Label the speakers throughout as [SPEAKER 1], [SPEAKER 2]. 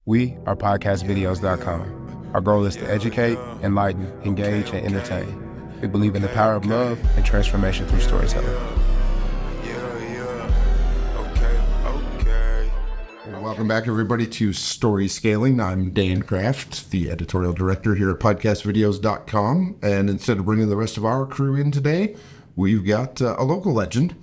[SPEAKER 1] We are podcastvideos.com. Our goal is to educate, enlighten, engage, and entertain. We believe in the power of love and transformation through storytelling.
[SPEAKER 2] Welcome back, everybody, to Story Scaling. I'm Dan Kraft, the editorial director here at podcastvideos.com. And instead of bringing the rest of our crew in today, we've got a local legend.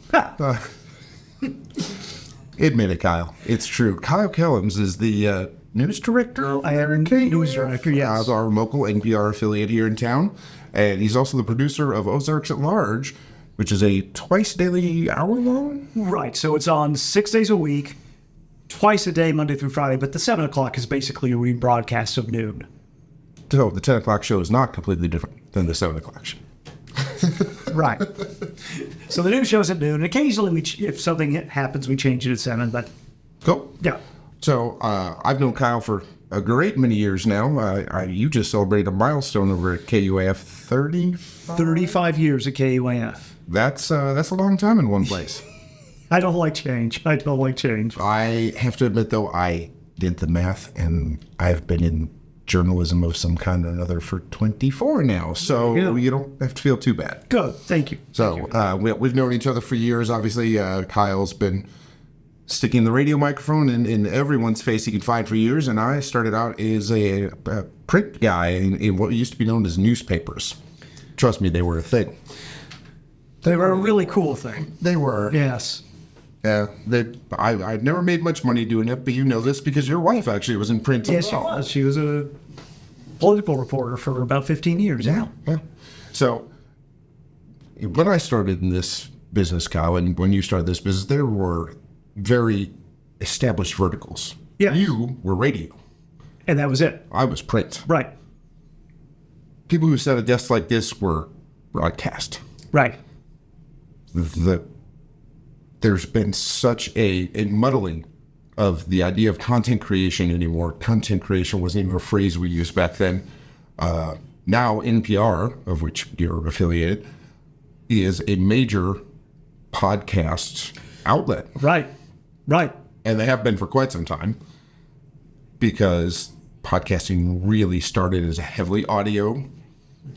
[SPEAKER 2] Admit it, Kyle. It's true. Kyle Kellams is the news director.
[SPEAKER 3] I am news director, yes.
[SPEAKER 2] Our local NPR affiliate here in town. And he's also the producer of Ozarks at Large, which is a twice daily hour long.
[SPEAKER 3] Right. So it's on 6 days a week, twice a day, Monday through Friday. But the 7 o'clock is basically a rebroadcast of noon.
[SPEAKER 2] So the 10 o'clock show is not completely different than the 7 o'clock show.
[SPEAKER 3] Right. So the news show's at noon. And occasionally, if something happens, we change it at 7. But
[SPEAKER 2] cool.
[SPEAKER 3] Yeah.
[SPEAKER 2] So I've known Kyle for a great many years now. You just celebrated a milestone over at KUAF,
[SPEAKER 3] 35 years at KUAF.
[SPEAKER 2] That's a long time in one place.
[SPEAKER 3] I don't like change. I
[SPEAKER 2] have to admit, though, I did the math, and I've been in journalism of some kind or another for 24 now, so you don't have to feel too bad.
[SPEAKER 3] Good. Thank you.
[SPEAKER 2] So we've known each other for years. Obviously, Kyle's been sticking the radio microphone in everyone's face he can find for years, and I started out as a print guy in what used to be known as newspapers. Trust me, they were a thing.
[SPEAKER 3] They were a really cool thing.
[SPEAKER 2] They were.
[SPEAKER 3] Yes.
[SPEAKER 2] Yeah, I've never made much money doing it, but you know this because your wife actually was in print.
[SPEAKER 3] Yes, she was. She was a political reporter for about 15 years now.
[SPEAKER 2] Yeah. So when I started in this business, Kyle, and when you started this business, there were very established verticals.
[SPEAKER 3] Yeah.
[SPEAKER 2] You were radio.
[SPEAKER 3] And that was it.
[SPEAKER 2] I was print.
[SPEAKER 3] Right.
[SPEAKER 2] People who sat at desks like this were broadcast.
[SPEAKER 3] Right.
[SPEAKER 2] There's been such a muddling of the idea of content creation anymore. Content creation wasn't even a phrase we used back then. Now NPR, of which you're affiliated, is a major podcast outlet.
[SPEAKER 3] Right.
[SPEAKER 2] And they have been for quite some time because podcasting really started as a heavily audio.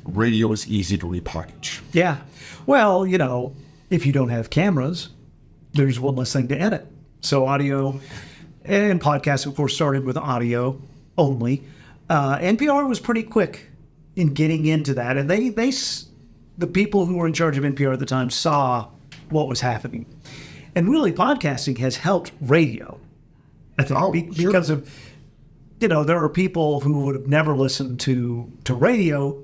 [SPEAKER 2] Radio is easy to repackage.
[SPEAKER 3] Yeah. Well, if you don't have cameras, there's one less thing to edit. So audio and podcasts, of course, started with audio only. NPR was pretty quick in getting into that. And the people who were in charge of NPR at the time saw what was happening. And really, podcasting has helped radio, I think, because of, there are people who would have never listened to radio.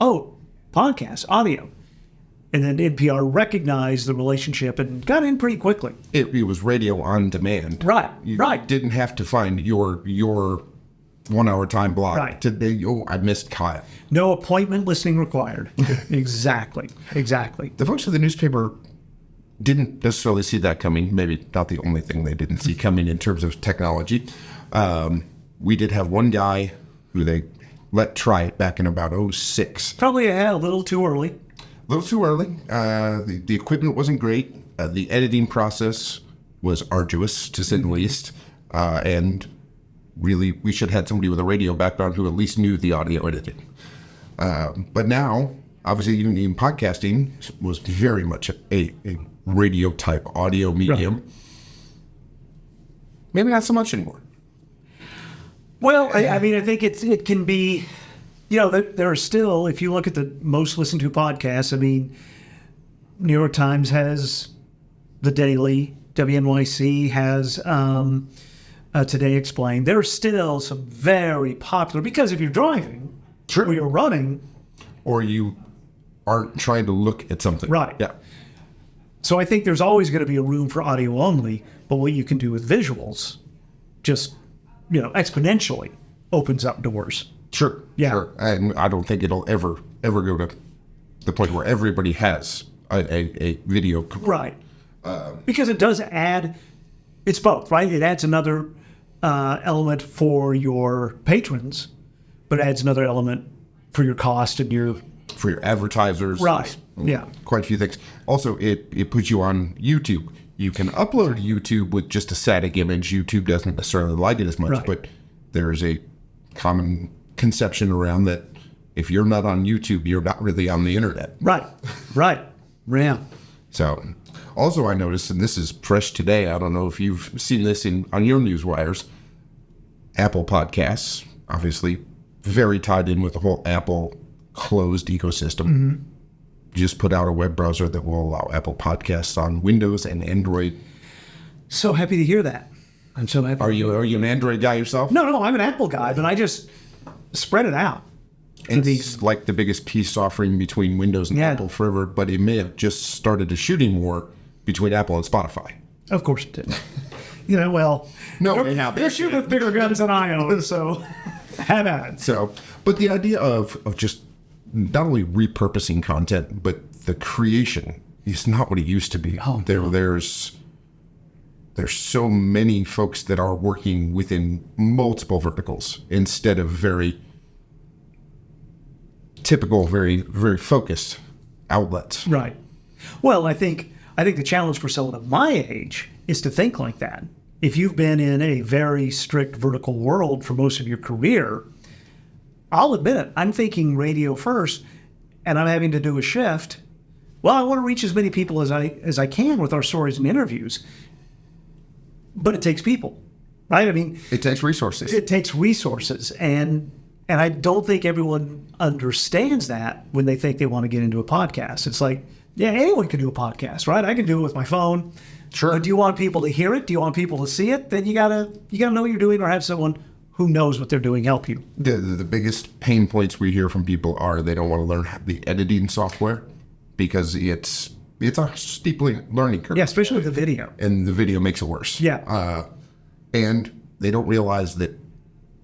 [SPEAKER 3] Oh, podcast, audio. And then NPR recognized the relationship and got in pretty quickly.
[SPEAKER 2] It was radio on demand.
[SPEAKER 3] Right.
[SPEAKER 2] You didn't have to find your 1 hour time block.
[SPEAKER 3] Right.
[SPEAKER 2] Today, I missed Kyle.
[SPEAKER 3] No appointment listening required. Exactly.
[SPEAKER 2] The folks at the newspaper didn't necessarily see that coming. Maybe not the only thing they didn't see coming in terms of technology. We did have one guy who they let try it back in about 2006.
[SPEAKER 3] Probably a little too early.
[SPEAKER 2] A little too early. The equipment wasn't great. The editing process was arduous, to say the least. And really, we should have had somebody with a radio background who at least knew the audio editing. But now, obviously, even podcasting was very much a radio-type audio medium.
[SPEAKER 3] Right.
[SPEAKER 2] Maybe not so much anymore.
[SPEAKER 3] Well, I think it can be... there are still, if you look at the most listened to podcasts, New York Times has The Daily, WNYC has Today Explained. There are still some very popular, because if you're driving,
[SPEAKER 2] Sure.
[SPEAKER 3] or you're running.
[SPEAKER 2] Or you aren't trying to look at something.
[SPEAKER 3] Right.
[SPEAKER 2] Yeah.
[SPEAKER 3] So I think there's always going to be a room for audio only, but what you can do with visuals just, exponentially opens up doors.
[SPEAKER 2] Sure.
[SPEAKER 3] Yeah.
[SPEAKER 2] Sure. And I don't think it'll ever go to the point where everybody has a video.
[SPEAKER 3] Right. Because it does add, it's both, right? It adds another element for your patrons, but it adds another element for your cost and
[SPEAKER 2] for your advertisers.
[SPEAKER 3] Right. Yeah.
[SPEAKER 2] Quite a few things. Also, it puts you on YouTube. You can upload to YouTube with just a static image. YouTube doesn't necessarily like it as much,
[SPEAKER 3] Right.
[SPEAKER 2] but there's a common conception around that if you're not on YouTube, you're not really on the internet.
[SPEAKER 3] Right. Yeah.
[SPEAKER 2] So, also I noticed, and this is fresh today, I don't know if you've seen this on your news wires, Apple Podcasts, obviously very tied in with the whole Apple closed ecosystem, just put out a web browser that will allow Apple Podcasts on Windows and Android.
[SPEAKER 3] So happy to hear that. I'm so happy.
[SPEAKER 2] Are you an Android guy yourself?
[SPEAKER 3] No, I'm an Apple guy, but I just spread it out.
[SPEAKER 2] It's like the biggest peace offering between Windows and Apple forever, but it may have just started a shooting war between Apple and Spotify.
[SPEAKER 3] Of course it did. Well, they're shooting with bigger guns than I own, so have at it.
[SPEAKER 2] So, but the idea of just not only repurposing content, but the creation is not what it used to be.
[SPEAKER 3] Oh,
[SPEAKER 2] There's so many folks that are working within multiple verticals instead of very typical, very, very focused outlets.
[SPEAKER 3] Right. Well, I think the challenge for someone of my age is to think like that. If you've been in a very strict vertical world for most of your career, I'll admit it, I'm thinking radio first, and I'm having to do a shift. Well, I want to reach as many people as I can with our stories and interviews. But it takes people, right? I mean,
[SPEAKER 2] it takes resources.
[SPEAKER 3] It takes resources, and I don't think everyone understands that when they think they want to get into a podcast. It's like, yeah, anyone can do a podcast, right? I can do it with my phone.
[SPEAKER 2] Sure.
[SPEAKER 3] But do you want people to hear it? Do you want people to see it? Then you gotta know what you're doing, or have someone who knows what they're doing help you.
[SPEAKER 2] The biggest pain points we hear from people are they don't want to learn the editing software because it's a steep learning curve.
[SPEAKER 3] Yeah, especially with the video.
[SPEAKER 2] And the video makes it worse.
[SPEAKER 3] Yeah.
[SPEAKER 2] And they don't realize that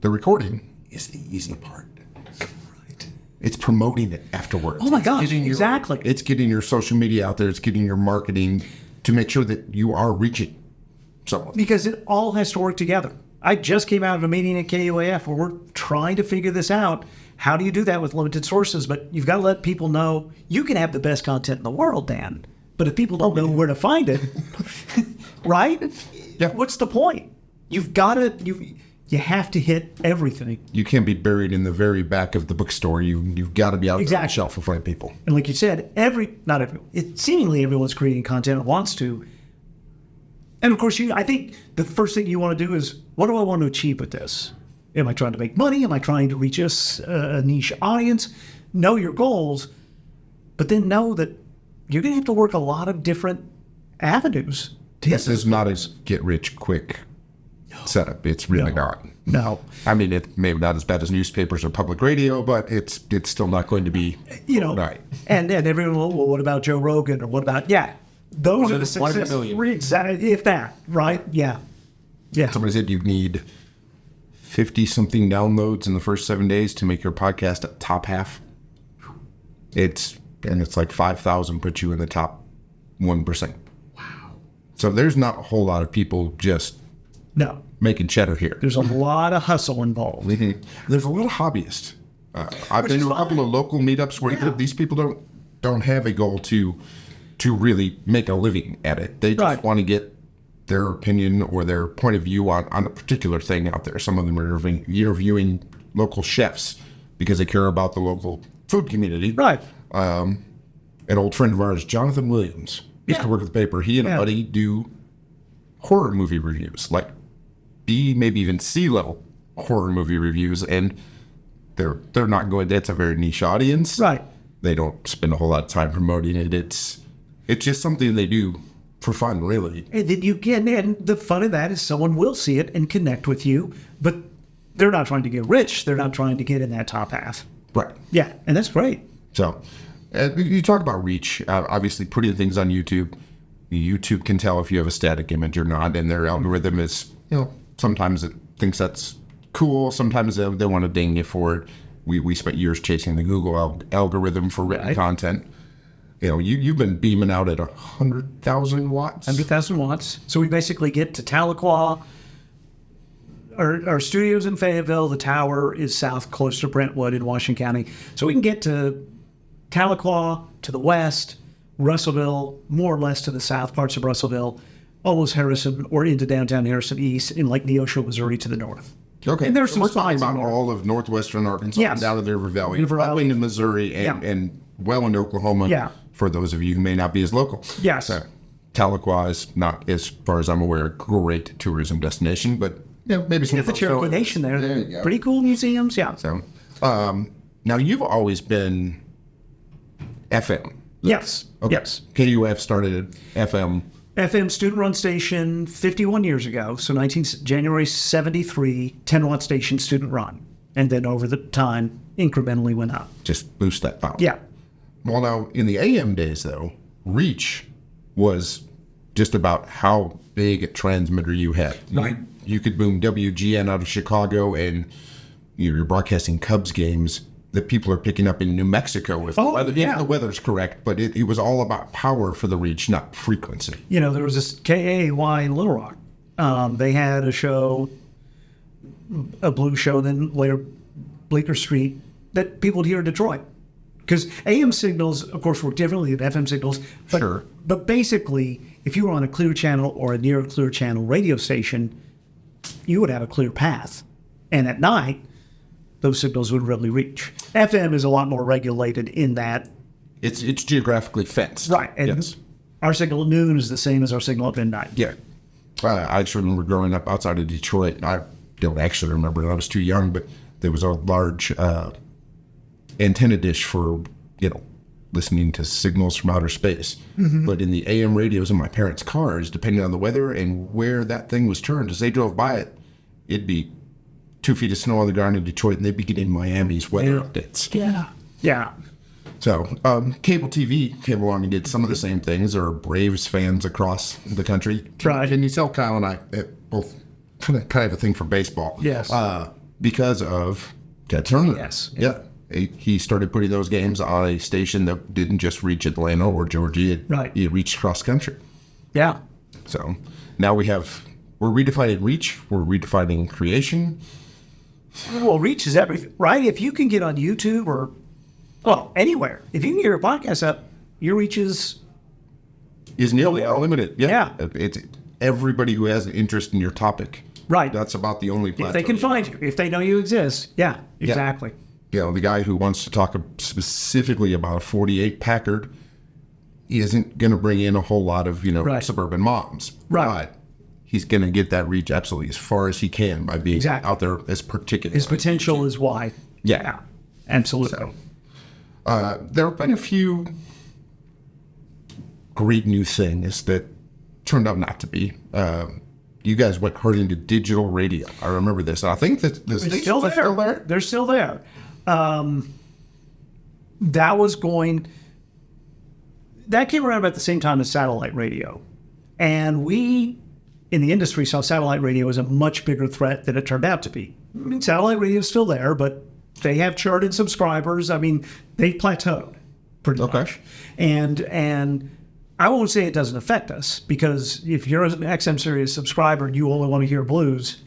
[SPEAKER 2] the recording is the easy part. Right. It's promoting it afterwards.
[SPEAKER 3] Oh my gosh, exactly.
[SPEAKER 2] It's getting your social media out there. It's getting your marketing to make sure that you are reaching someone.
[SPEAKER 3] Because it all has to work together. I just came out of a meeting at KUAF where we're trying to figure this out. How do you do that with limited sources? But you've got to let people know you can have the best content in the world, Dan. But if people don't know where to find it, right?
[SPEAKER 2] Yeah.
[SPEAKER 3] What's the point? You've got to, you have to hit everything.
[SPEAKER 2] You can't be buried in the very back of the bookstore. You've got to be out on the shelf in front of people.
[SPEAKER 3] And like you said, seemingly everyone's creating content and wants to. And of course, I think the first thing you want to do is, what do I want to achieve with this? Am I trying to make money? Am I trying to reach a niche audience? Know your goals, but then know that you're going to have to work a lot of different avenues.
[SPEAKER 2] This is not as get-rich-quick setup. It's really not.
[SPEAKER 3] No.
[SPEAKER 2] I mean, it maybe not as bad as newspapers or public radio, but it's still not going to be right.
[SPEAKER 3] And everyone, well, what about Joe Rogan? Or what about, those are the success. If that, right? Yeah.
[SPEAKER 2] Somebody said you need 50-something downloads in the first 7 days to make your podcast a top half. It's like 5,000 puts you in the top 1%.
[SPEAKER 3] Wow.
[SPEAKER 2] So there's not a whole lot of people just making cheddar here.
[SPEAKER 3] There's a lot of hustle involved.
[SPEAKER 2] There's a lot of hobbyists. I've been to a couple of local meetups where these people don't have a goal to really make a living at it. They just want to get their opinion or their point of view on a particular thing out there. Some of them are interviewing local chefs because they care about the local food community.
[SPEAKER 3] Right.
[SPEAKER 2] An old friend of ours, Jonathan Williams, used to work at the paper. He and a buddy do horror movie reviews, like B, maybe even C level horror movie reviews, and they're not going. That's a very niche audience.
[SPEAKER 3] Right.
[SPEAKER 2] They don't spend a whole lot of time promoting it. It's just something they do for fun, really.
[SPEAKER 3] And then and the fun of that is someone will see it and connect with you, but they're not trying to get rich. They're not trying to get in that top half.
[SPEAKER 2] Right.
[SPEAKER 3] Yeah, and that's great.
[SPEAKER 2] So, you talk about reach. Obviously, putting things on YouTube. YouTube can tell if you have a static image or not, and their algorithm is, sometimes it thinks that's cool. Sometimes they want to ding you for it. We spent years chasing the Google algorithm for written content. You've been beaming out at 100,000 watts.
[SPEAKER 3] 100,000 watts. So we basically get to Tahlequah. Our studio's in Fayetteville. The tower is south, close to Brentwood in Washington County. So we can get to Tahlequah to the west, Russellville, more or less to the south parts of Russellville, almost Harrison, or into downtown Harrison east, in like Neosho, Missouri to the north.
[SPEAKER 2] Okay.
[SPEAKER 3] And there's
[SPEAKER 2] So
[SPEAKER 3] some
[SPEAKER 2] we're talking
[SPEAKER 3] spots
[SPEAKER 2] about
[SPEAKER 3] in there.
[SPEAKER 2] all of northwestern Arkansas,
[SPEAKER 3] Yes.
[SPEAKER 2] down to the River Valley,
[SPEAKER 3] River
[SPEAKER 2] all the way
[SPEAKER 3] Valley.
[SPEAKER 2] into Missouri, and well into Oklahoma.
[SPEAKER 3] Yeah.
[SPEAKER 2] For those of you who may not be as local.
[SPEAKER 3] Yes.
[SPEAKER 2] So, Tahlequah is not, as far as I'm aware, a great tourism destination, but maybe some.
[SPEAKER 3] Yeah, the Cherokee Nation there.
[SPEAKER 2] There you go.
[SPEAKER 3] Pretty cool museums, yeah.
[SPEAKER 2] So, now you've always been FM.
[SPEAKER 3] Yes.
[SPEAKER 2] Okay.
[SPEAKER 3] Yes.
[SPEAKER 2] KUAF started at FM.
[SPEAKER 3] FM student-run station 51 years ago, so January 73, 10-watt station student-run. And then over the time, incrementally went up.
[SPEAKER 2] Just boost that power.
[SPEAKER 3] Yeah.
[SPEAKER 2] Well, now, in the AM days, though, reach was just about how big a transmitter you had.
[SPEAKER 3] Right.
[SPEAKER 2] You could boom WGN out of Chicago, and you're broadcasting Cubs games that people are picking up in New Mexico if, if the weather's correct. But it was all about power for the reach, not frequency.
[SPEAKER 3] You know, there was this KAY in Little Rock. They had a show, a blues show, then later Bleecker Street, that people would hear in Detroit. Because AM signals, of course, work differently than FM signals. But,
[SPEAKER 2] Sure.
[SPEAKER 3] But basically, if you were on a clear channel or a near clear channel radio station, you would have a clear path. And at night, those signals would really reach. FM is a lot more regulated in that.
[SPEAKER 2] It's geographically fenced.
[SPEAKER 3] Right. And
[SPEAKER 2] yes.
[SPEAKER 3] our signal at noon is the same as our signal at midnight.
[SPEAKER 2] Yeah. I just remember growing up outside of Detroit. I don't actually remember. I was too young, but there was a large antenna dish for, listening to signals from outer space. Mm-hmm. But in the AM radios in my parents' cars, depending on the weather and where that thing was turned, as they drove by it, it'd be 2 feet of snow on the ground in Detroit, and they'd be getting Miami's weather updates.
[SPEAKER 3] Yeah. Yeah.
[SPEAKER 2] So, cable TV came along and did some of the same things. There are Braves fans across the country.
[SPEAKER 3] Right.
[SPEAKER 2] Can you tell Kyle and I both kind of have a thing for baseball?
[SPEAKER 3] Yes.
[SPEAKER 2] Because of Ted Turner.
[SPEAKER 3] Yes.
[SPEAKER 2] Yeah. He started putting those games on a station that didn't just reach Atlanta or Georgia. It reached cross country.
[SPEAKER 3] Yeah.
[SPEAKER 2] So now we're redefining reach. We're redefining creation.
[SPEAKER 3] Well, reach is everything, right? If you can get on YouTube or, anywhere, if you can get your podcast up, your reach is
[SPEAKER 2] nearly unlimited.
[SPEAKER 3] Yeah.
[SPEAKER 2] It's everybody who has an interest in your topic.
[SPEAKER 3] Right.
[SPEAKER 2] That's about the only platform.
[SPEAKER 3] if they can find you, if they know you exist. Yeah, exactly.
[SPEAKER 2] The guy who wants to talk specifically about a 48 Packard isn't going to bring in a whole lot of, suburban moms.
[SPEAKER 3] Right.
[SPEAKER 2] But he's going to get that reach absolutely as far as he can by being out there as particular.
[SPEAKER 3] His potential is wide.
[SPEAKER 2] Yeah.
[SPEAKER 3] Absolutely.
[SPEAKER 2] So, there have been a few great new things that turned out not to be. You guys went hard into digital radio. I remember this. And I think that
[SPEAKER 3] They're still there. They're still there. That came around about the same time as satellite radio. And we, in the industry, saw satellite radio as a much bigger threat than it turned out to be. I mean, satellite radio is still there, but they have churn in subscribers. I mean, they've plateaued pretty much. And I won't say it doesn't affect us, because if you're an XM Sirius subscriber and you only want to hear blues,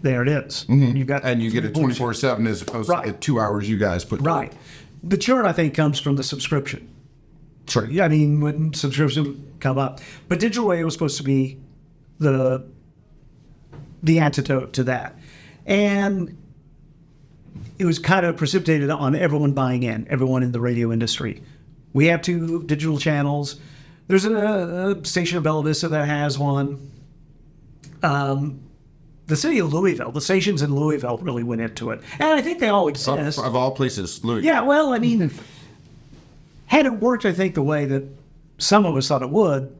[SPEAKER 3] there it is.
[SPEAKER 2] Mm-hmm.
[SPEAKER 3] You get
[SPEAKER 2] it 24/7 as opposed to 2 hours you guys put.
[SPEAKER 3] Right. The churn, I think, comes from the subscription.
[SPEAKER 2] Sure.
[SPEAKER 3] I mean, when subscriptions come up. But digital radio was supposed to be the antidote to that. And it was kind of precipitated on everyone buying in, everyone in the radio industry. We have 2 digital channels. There's a station in Bella Vista that has one. The city of Louisville, the stations in Louisville really went into it. And I think they all exist.
[SPEAKER 2] Of all places, Louisville.
[SPEAKER 3] Yeah, well, I mean, had it worked, I think, the way that some of us thought it would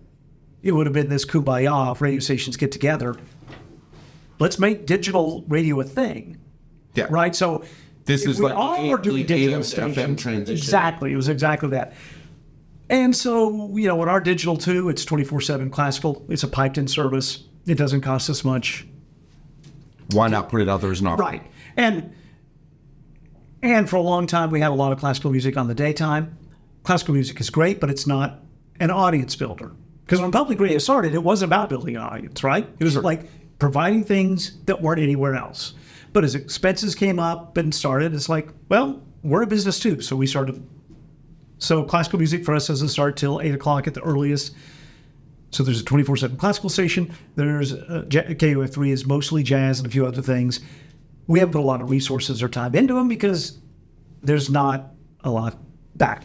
[SPEAKER 3] have been this kumbaya if radio stations get together. Let's make digital radio a thing.
[SPEAKER 2] Yeah.
[SPEAKER 3] Right? So
[SPEAKER 2] this is like
[SPEAKER 3] all doing digital
[SPEAKER 2] FM transition.
[SPEAKER 3] Exactly. It was exactly that. And so, with our digital too, it's 24/7 classical. It's a piped-in service. It doesn't cost us much.
[SPEAKER 2] Why not put it out there as an option?
[SPEAKER 3] Right. And for a long time, we had a lot of classical music on the daytime. Classical music is great, but it's not an audience builder. Because when public radio started, it wasn't about building an audience, right? It was like providing things that weren't anywhere else. But as expenses came up and started, it's like, well, we're a business too. So we started. So classical music for us doesn't start till 8 o'clock at the earliest. So there's a 24/7 classical station. There's KUAF3 is mostly jazz and a few other things. we haven't put a lot of resources or time into them because there's not a lot back.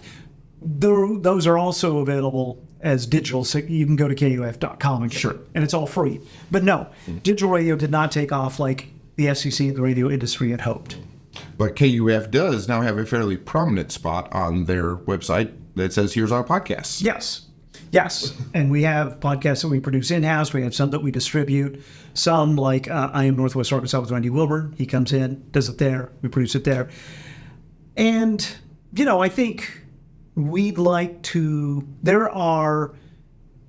[SPEAKER 3] Those are also available as digital, so you can go to KUAF.com and get it, and it's all free. But no, digital radio did not take off like the FCC and the radio industry had hoped.
[SPEAKER 2] But KUAF does now have a fairly prominent spot on their website that says, here's our podcasts.
[SPEAKER 3] Yes. And we have podcasts that we produce in-house. We have some that we distribute. Some like I Am Northwest Arkansas with Randy Wilburn. He comes in, does it there. We produce it there. And, I think we'd like to... There are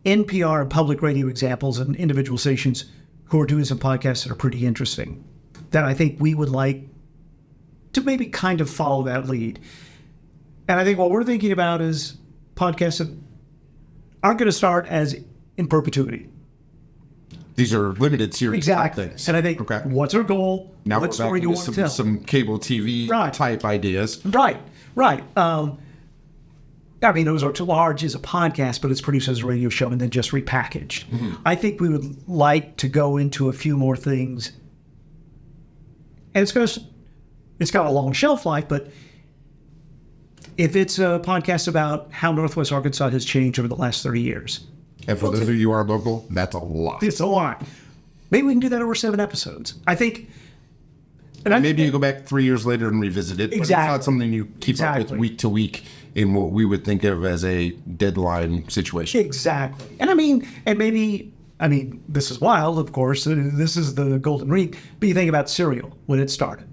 [SPEAKER 3] NPR and public radio examples and individual stations who are doing some podcasts that are pretty interesting that I think we would like to maybe kind of follow that lead. And I think what we're thinking about is podcasts that aren't going to start as in perpetuity.
[SPEAKER 2] These are limited series.
[SPEAKER 3] Exactly.
[SPEAKER 2] Things.
[SPEAKER 3] And I think, what's our goal?
[SPEAKER 2] Now
[SPEAKER 3] what story do you want to tell?
[SPEAKER 2] Some cable TV type ideas.
[SPEAKER 3] Right. Ozarks at Large is a podcast, but it's produced as a radio show and then just repackaged. I think we would like to go into a few more things. And it's got a long shelf life, but if it's a podcast about how Northwest Arkansas has changed over the last 30 years.
[SPEAKER 2] And for those of you who are local, that's a lot.
[SPEAKER 3] It's a lot. Maybe we can do that over 7 episodes. I think.
[SPEAKER 2] Maybe you go back 3 years later and revisit it. But it's not something you keep up with week to week in what we would think of as a deadline situation.
[SPEAKER 3] Exactly. And this is wild, of course. This is the golden ring. But you think about Serial when it started.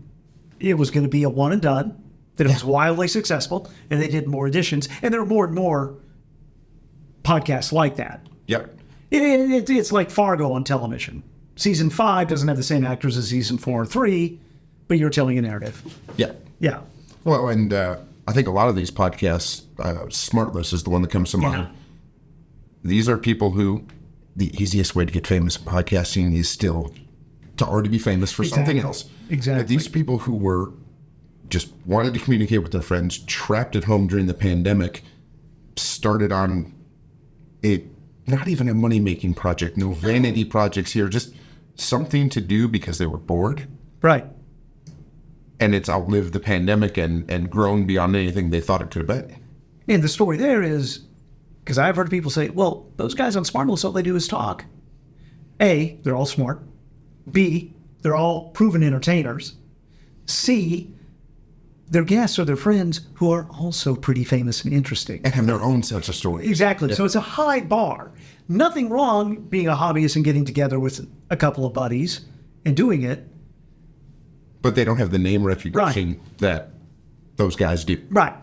[SPEAKER 3] It was going to be a one and done. That it was wildly successful, and they did more editions. And there are more and more podcasts like that.
[SPEAKER 2] Yep.
[SPEAKER 3] It's like Fargo on television. Season 5 doesn't have the same actors as season 4 or 3, but you're telling a narrative. Yeah.
[SPEAKER 2] Well, and I think a lot of these podcasts, Smartless is the one that comes to mind. These are people who, the easiest way to get famous in podcasting is still to already be famous for something else.
[SPEAKER 3] Exactly.
[SPEAKER 2] But these people who were just wanted to communicate with their friends, trapped at home during the pandemic, started on not even a money-making project, no vanity projects here, just something to do because they were bored.
[SPEAKER 3] Right.
[SPEAKER 2] And it's outlived the pandemic and grown beyond anything they thought it could have been.
[SPEAKER 3] And the story there is, because I've heard people say, well, those guys on Smartless, all they do is talk. A, they're all smart. B, they're all proven entertainers. C, their guests are their friends who are also pretty famous and interesting.
[SPEAKER 2] And have their own sense of story.
[SPEAKER 3] Exactly. Yeah. So it's a high bar. Nothing wrong being a hobbyist and getting together with a couple of buddies and doing it.
[SPEAKER 2] But they don't have the name recognition that those guys do.
[SPEAKER 3] Right.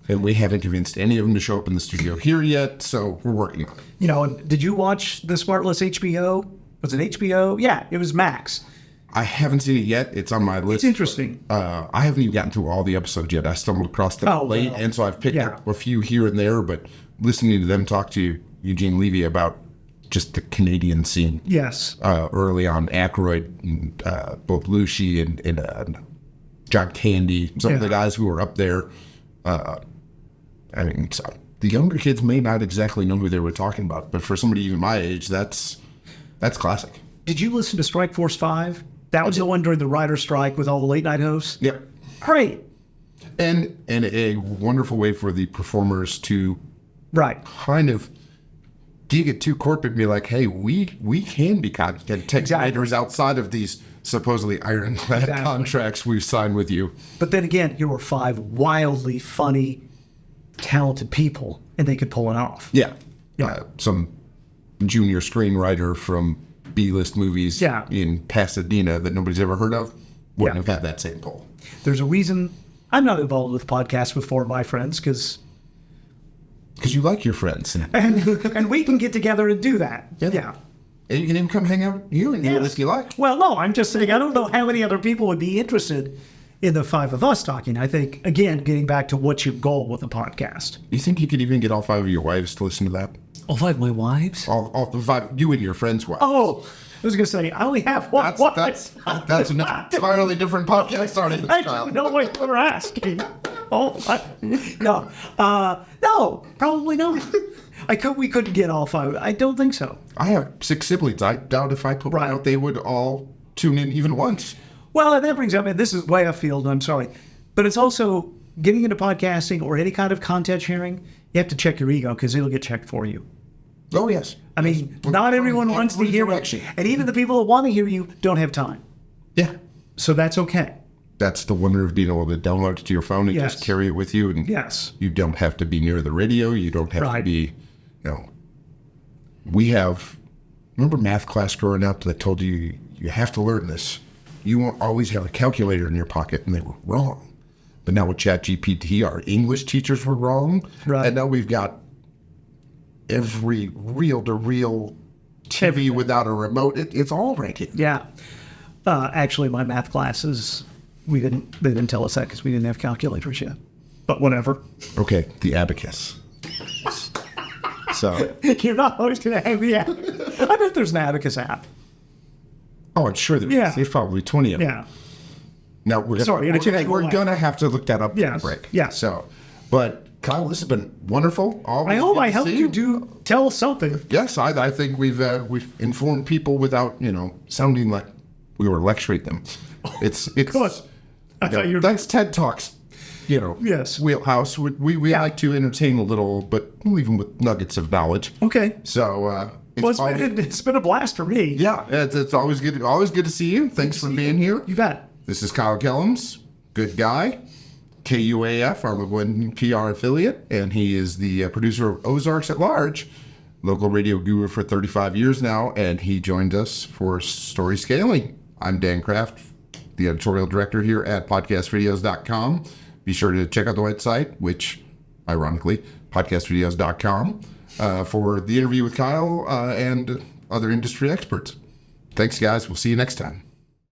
[SPEAKER 2] And we haven't convinced any of them to show up in the studio here yet, so we're working on it.
[SPEAKER 3] And did you watch the Smartless HBO? Was it HBO? Yeah, it was Max.
[SPEAKER 2] I haven't seen it yet. It's on my list.
[SPEAKER 3] It's interesting.
[SPEAKER 2] I haven't even gotten through all the episodes yet. I stumbled across them late, and so I've picked up a few here and there, but listening to them talk to Eugene Levy about just the Canadian scene.
[SPEAKER 3] Yes.
[SPEAKER 2] Early on, Aykroyd, and, both Lucy and John Candy, some of the guys who were up there. The younger kids may not exactly know who they were talking about, but for somebody even my age, that's classic.
[SPEAKER 3] Did you listen to Strike Force 5? That was the one during the writer's strike with all the late night hosts?
[SPEAKER 2] Yep.
[SPEAKER 3] Great.
[SPEAKER 2] And a wonderful way for the performers to kind of get too corporate and be like, hey, we can be content writers outside of these supposedly ironclad contracts we've signed with you.
[SPEAKER 3] But then again, here were 5 wildly funny, talented people, and they could pull it off.
[SPEAKER 2] Yeah. Some junior screenwriter from B-list movies in Pasadena that nobody's ever heard of wouldn't have had that same pull.
[SPEAKER 3] There's a reason I'm not involved with podcasts with 4 of my friends, because
[SPEAKER 2] you like your friends.
[SPEAKER 3] And we can get together and do that.
[SPEAKER 2] Yeah. And you can even come hang out here and if you like.
[SPEAKER 3] Well, no, I'm just saying, I don't know how many other people would be interested in the 5 of us talking. I think, again, getting back to what's your goal with a podcast.
[SPEAKER 2] You think you could even get all 5 of your wives to listen to that?
[SPEAKER 3] All 5 of my wives?
[SPEAKER 2] All the 5, you and your friends' wives.
[SPEAKER 3] Oh, I was going to say, I only have one wife.
[SPEAKER 2] That's an entirely different podcast audience,
[SPEAKER 3] I
[SPEAKER 2] Kyle.
[SPEAKER 3] don't know what you're asking. No, probably not. We couldn't get all 5. I don't think so.
[SPEAKER 2] I have 6 siblings. I doubt if I put one out, they would all tune in even once.
[SPEAKER 3] Well, and that brings up, and this is way afield, I'm sorry, but it's also getting into podcasting or any kind of content sharing, you have to check your ego because it'll get checked for you.
[SPEAKER 2] Oh, yes.
[SPEAKER 3] I mean, not everyone wants to hear you. And even the people that want to hear you don't have time.
[SPEAKER 2] Yeah.
[SPEAKER 3] So that's okay.
[SPEAKER 2] That's the wonder of being able to download it to your phone and
[SPEAKER 3] Yes.
[SPEAKER 2] just carry it with you. And
[SPEAKER 3] Yes.
[SPEAKER 2] you don't have to be near the radio. You don't have to
[SPEAKER 3] Right.
[SPEAKER 2] be, we have, remember math class growing up that told you, you have to learn this. You won't always have a calculator in your pocket, and they were wrong. But now with ChatGPT, our English teachers were wrong.
[SPEAKER 3] Right.
[SPEAKER 2] And now we've got every reel-to-reel TV without a remote. It's all right here.
[SPEAKER 3] Yeah. Actually, my math classes, they didn't tell us that because we didn't have calculators yet. But whatever.
[SPEAKER 2] Okay, the abacus. So,
[SPEAKER 3] You're not always going to have the app. I bet there's an abacus app.
[SPEAKER 2] oh, I'm sure
[SPEAKER 3] Yeah.
[SPEAKER 2] there's probably 20 of them.
[SPEAKER 3] Yeah.
[SPEAKER 2] Now we're
[SPEAKER 3] Sorry,
[SPEAKER 2] we're gonna have to look that up.
[SPEAKER 3] Yes,
[SPEAKER 2] Break.
[SPEAKER 3] yeah.
[SPEAKER 2] So, but Kyle, this has been wonderful.
[SPEAKER 3] I hope I helped you tell something.
[SPEAKER 2] Yes, I think we've informed people without sounding like we were lecturing them. It's
[SPEAKER 3] Good. I thought you were.
[SPEAKER 2] that's TED Talks.
[SPEAKER 3] Yes.
[SPEAKER 2] Wheelhouse. We
[SPEAKER 3] Yeah.
[SPEAKER 2] like to entertain a little, but leave them with nuggets of knowledge.
[SPEAKER 3] Okay.
[SPEAKER 2] So
[SPEAKER 3] Well, it's been a blast for me.
[SPEAKER 2] yeah, it's always good. Always good to see you. Thanks for being here.
[SPEAKER 3] You bet.
[SPEAKER 2] This is Kyle Kellams, good guy, KUAF, our one PR affiliate, and he is the producer of Ozarks at Large, local radio guru for 35 years now, and he joined us for Story Scaling. I'm Dan Kraft, the editorial director here at podcastvideos.com. Be sure to check out the website, which, ironically, podcastvideos.com, for the interview with Kyle and other industry experts. Thanks, guys. We'll see you next time.